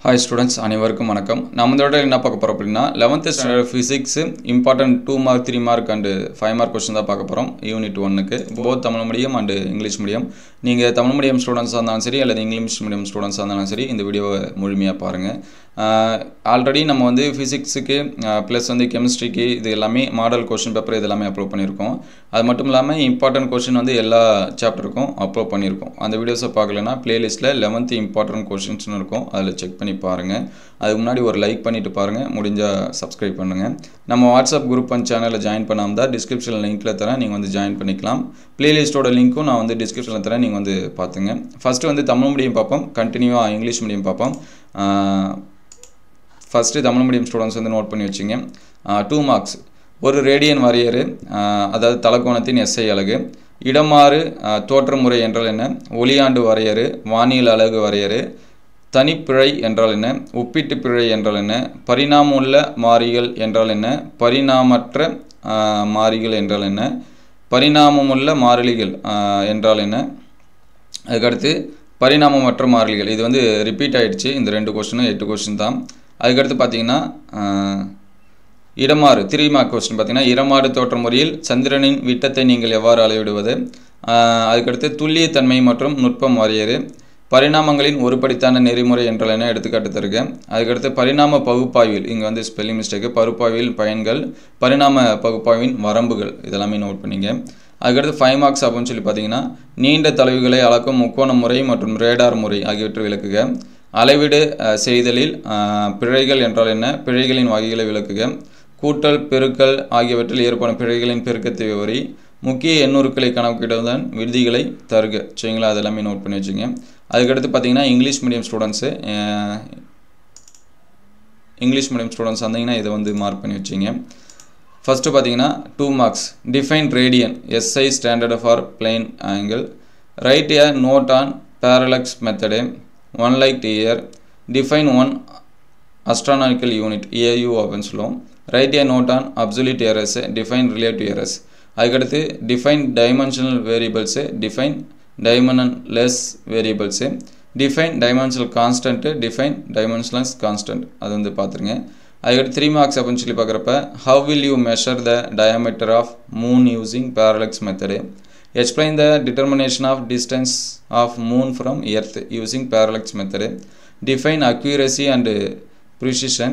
Hi students, அனைவருக்கும் வணக்கம். நம்ம இந்த வீடியோல என்ன பார்க்க போறோம் அப்படினா 11th standard physics important 2 mark 3 mark and 5 mark question தான் பார்க்க போறோம் unit 1 க்கு both Tamil medium and English medium. நீங்க தமிழ் மீடியம் ஸ்டூடண்ட்ஸா இருந்தாலும் சரி அல்லது இங்கிலீஷ் மீடியம் ஸ்டூடண்ட்ஸா இருந்தாலும் சரி இந்த வீடியோவை முழுமையா பாருங்க. ஆல்ரெடி நம்ம வந்து physicsக்கு plus வந்து chemistryக்கு இது எல்லாமே மாடல் क्वेश्चन பேப்பர் இதெல்லாம் அப்லோட் பண்ணிருக்கோம். அது மட்டும் இல்லாம இம்பார்ட்டன்ட் क्वेश्चन வந்து எல்லா சாப்டருக்கும் அப்லோட் பண்ணிருக்கோம். அந்த வீடியோஸை பார்க்கலனா பிளேலிஸ்ட்ல 11th important questions னு இருக்கும். அதுல செக் பண்ணி பாருங்க. அதுக்கு முன்னாடி ஒரு லைக் பண்ணிட்டு பாருங்க. முடிஞ்சா Subscribe பண்ணுங்க. நம்ம வாட்ஸ்அப் குரூப் அண்ட் சேனல்ல ஜாயின் பண்ணாமதா டிஸ்கிரிப்ஷன்ல லிங்க்ல தரேன். நீங்க வந்து ஜாயின் பண்ணிக்கலாம். பிளேலிஸ்டோட லிங்க்கும் நான் வந்து டிஸ்கிரிப்ஷன்ல தரேன். நீங்க வந்து பாத்துங்க. ஃபர்ஸ்ட் வந்து தமிழ் மீடியம் பாப்போம். கண்டினியூவா இங்கிலீஷ் மீடியம் பாப்போம். ஃபர்ஸ்ட் தமிழ் மீடியம் ஸ்டூடண்ட்ஸ் வந்து நோட் பண்ணி வச்சிங்க. 2 மார்க்ஸ். ஒரு ரேடியன் வரையறு அதாவது தலகோணத்தின் SI அலகு. இடமாறு தோற்ற முறை என்றால் என்ன? ஒளியாண்டு வரையறு, வானியல் அலகு வரையறு, தனிப்பிழை என்றால் என்ன? ஒப்பீட்டு பிழை என்றால் என்ன? பரிணாமமுள்ள மாறிகள் என்றால் என்ன? பரிணாமற்ற மாறிகள் என்றால் என்ன? பரிணாமமுள்ள மாறிலிகள் என்றால் என்ன? அதுக்கு அடுத்து பரிணாமமற்ற மாறிலிகள். இது வந்து ரிப்பீட் ஆயிடுச்சு. இந்த ரெண்டு क्वेश्चन 8 क्वेश्चन தான். அதுக்கு அடுத்து பாத்தீங்கன்னா இடமாறு 3 மார்க் क्वेश्चन பாத்தீங்கன்னா இடமாறு தோற்ற முறையில் சந்திரனின் விட்டத்தை நீங்கள் எவ்வாறு அளவிடுவது? அதுக்கு அடுத்து துல்லிய தன்மை மற்றும் நுட்பம் வரையறு, பரிணாமங்களின் ஒருபடித்தான நெறிமுறை என்றால் என்ன எடுத்துக்காட்டு தருக. அதுக்கு அடுத்து பரிணாம பகுப்பாய்வில் இங்க வந்து ஸ்பெல்லிங் மிஸ்டேக், பகுப்பாய்வில் பயன்கள், பரிணாம பகுப்பாய்வின் வரம்புகள் இதெல்லாம் நோட் பண்ணீங்க. அதுக்கு அடுத்து 5 மார்க்ஸ் அப்படினு சொல்லி பாத்தீங்கன்னா நீண்ட தொலைவுகளை அளக்கும் முக்கோண முறை மற்றும் ரேடார் முறை ஆகியவற்றை விளக்குக. அளவீடு செய்தலில் பிழைகள் என்றால் என்ன? பிழைகளின் வகைகளை விளக்குக. கூட்டல் பெருக்கல் ஆகியவற்றில் ஏற்படும் பிழைகளின் பெருக்கத்தை விவரி. முக்கிய எண்ணுருக்களை கணக்கிடுவதன் விதிகளை தருக. சரிங்களா? அதெல்லாம் நோட் பண்ணி வச்சுங்க. அதுக்கு அடுத்து பாத்தீங்கன்னா இங்கிலீஷ் மீடியம் ஸ்டூடண்ட்ஸ் வந்தீங்கன்னா இதை வந்து மார்க் பண்ணி வச்சிங்க. ஃபர்ஸ்ட் பாத்தீங்கன்னா 2 marks. Define radian SI standard for plane angle. Right a note on parallax method 1 light year. Define one astronomical unit AU அப்படின்னு சொல்லுவோம். Write a note on absolute errors. Define relative errors. அதுக்கடுத்து define dimensional variables. Define dimensionless variables. Define dimensional constant. Define dimensionless constant. அது வந்து பார்த்துருங்க. அதுக்கடுத்து 3 marks அப்படின்னு சொல்லி பார்க்குறப்ப how will you measure the diameter of moon using parallax method? Explain the determination of distance of moon from earth using parallax method. Define accuracy and precision.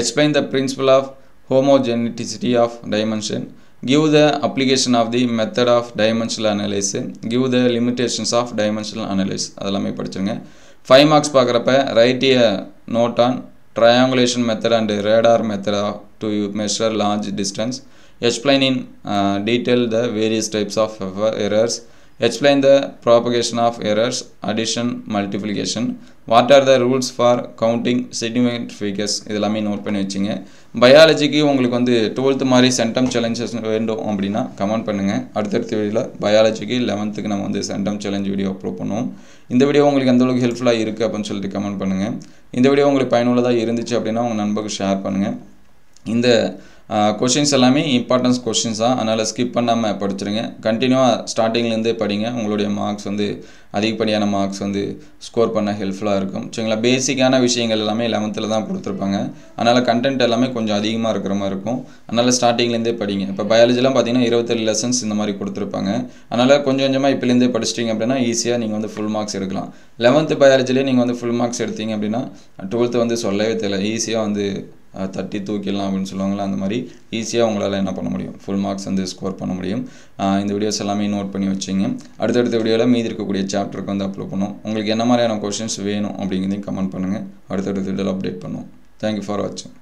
Explain the principle of homogeneity of dimension. Give the application of the method of dimensional analysis. Give the limitations of dimensional analysis. அதெல்லாமே படிச்சுங்க. 5 marks பார்க்குறப்ப write a note on triangulation method and radar method to measure large distance. Explain in detail the various types of errors. Explain the propagation of errors, addition, multiplication. What are the rules for counting significant figures? இதெல்லாமே note பண்ணி வச்சிங்க. பயாலஜிக்கு உங்களுக்கு வந்து 12th மாதிரி centum challenges வேண்டும் அப்படின்னா comment பண்ணுங்க. அடுத்தடுத்த வீடியோல பயாலஜிக்கு 11th நம்ம வந்து சென்டம் சேலஞ்ச் வீடியோ அப்லோட் பண்ணுவோம். இந்த வீடியோ உங்களுக்கு எந்த அளவுக்கு ஹெல்ப்ஃபுல்லாக இருக்குது அப்படின்னு சொல்லிட்டு கமெண்ட் பண்ணுங்க. இந்த வீடியோ உங்களுக்கு பயனுள்ளதாக இருந்துச்சு அப்படின்னா உங்கள் நண்பருக்கு ஷேர் பண்ணுங்க. இந்த क्वेश्चंस எல்லாமே இம்பார்ட்டன்ஸ் क्वेश्चंस தான். அதனால ஸ்கிப் பண்ணாம படிச்சிருங்க. கண்டினியூவா ஸ்டார்டிங்ல இருந்தே படிங்க. உங்களுடைய மார்க்ஸ் வந்து அதிகப்படியான மார்க்ஸ் வந்து ஸ்கோர் பண்ண ஹெல்ப்ஃபுல்லா இருக்கும். சரிங்களா? பேசிக்கான விஷயங்கள் எல்லாமே 11th தான் கொடுத்திருப்பாங்க. அதனால கண்டென்ட் எல்லாமே கொஞ்சம் அதிகமா இருக்கிற மாதிரி இருக்கும். அதனால ஸ்டார்டிங்ல இருந்தே படிங்க. இப்ப பயாலஜிலாம் பாத்தீங்கன்னா 27 லெசன்ஸ் இந்த மாதிரி கொடுத்திருப்பாங்க. அதனால கொஞ்சம் கொஞ்சமா இப்பல இருந்தே படிச்சிட்டீங்க அப்படினா ஈஸியா நீங்க வந்து ஃபுல் மார்க்ஸ் எடுக்கலாம். 11th பயாலஜில நீங்க வந்து ஃபுல் மார்க்ஸ் எடுத்தீங்க அப்படினா 12th வந்து சொல்லவே தேவையில்லை. ஈஸியா வந்து 30 தூக்கிடலாம் அப்படின்னு சொல்லுவாங்களா, அந்த மாதிரி ஈஸியாக உங்களால் என்ன பண்ண முடியும், ஃபுல் மார்க்ஸ் வந்து ஸ்கோர் பண்ண முடியும். இந்த வீடியோஸ் எல்லாமே நோட் பண்ணி வச்சிங்க. அடுத்தடுத்த வீடியோவில் மீதி இருக்கக்கூடிய சாப்டருக்கு வந்து அப்லோட் பண்ணுவோம். உங்களுக்கு என்ன மாதிரியான क्वेश्चंस வேணும் அப்படிங்கிறதையும் கமெண்ட் பண்ணுங்கள். அடுத்தடுத்த வீடியோவில் அப்டேட் பண்ணுவோம். தேங்க்யூ ஃபார் வாட்சிங்.